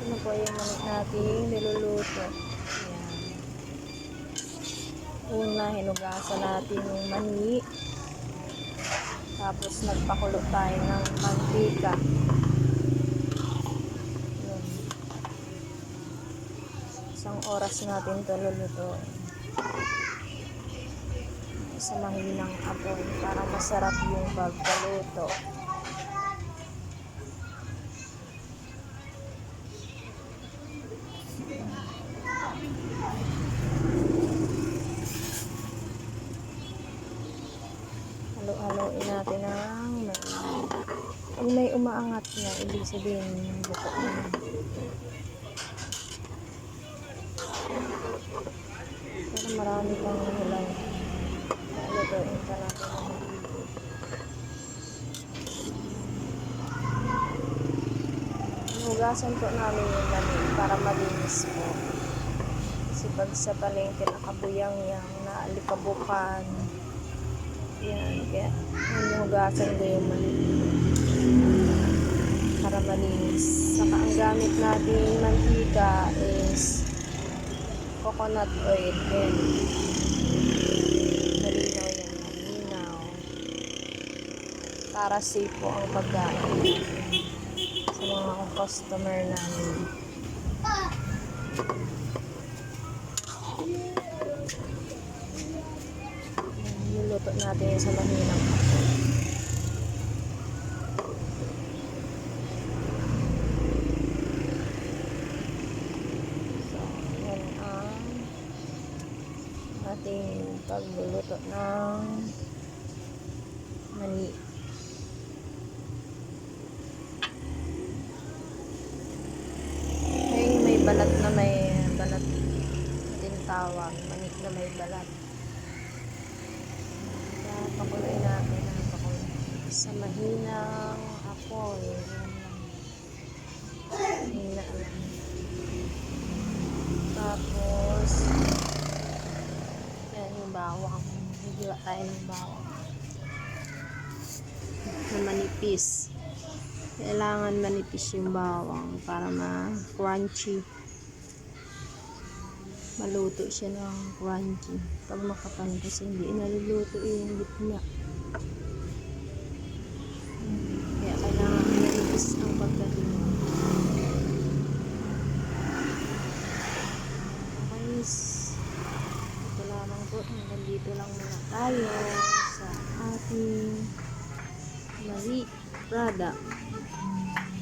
na po yung manok natin niluluto. Ayan. Una, hinugasan natin yung mani. Tapos nagpakulo tayo ng mantika. Ayan. 1 oras natin ito lulutuin. Sa mahinang apoy para masarap yung pagkaluto. Halo-haloin natin ang pag may umaangat na, ibig sabihin luto na. Pero marami pang hilaw. Lutuin pa natin ang maigi. Hugasan po namin yung lamin para malinis po. Kasi pag sa palengke nakabuyang-yang, naalikabukan. Yan, kaya hugasan ko yung para malinis. Saka ang gamit natin mantika is coconut oil. Yan. Malinaw yan, malinaw. Para safe po ang pagkain sa mga customer namin. Luluto natin sa mahinang apoy. So, yan ang ating pagluluto ng mani. May balat na tinatawag, mani na may balat. Pakuloy natin ang pakuloy sa mahinang apoy. Mahina lang. Tapos yan yung bawang. Higiwa tayo ng bawang na manipis. Kailangan manipis yung bawang para ma-crunchy. Maluto siya ng crunchy. Pag makapal kasi hindi naluluto yung gitna.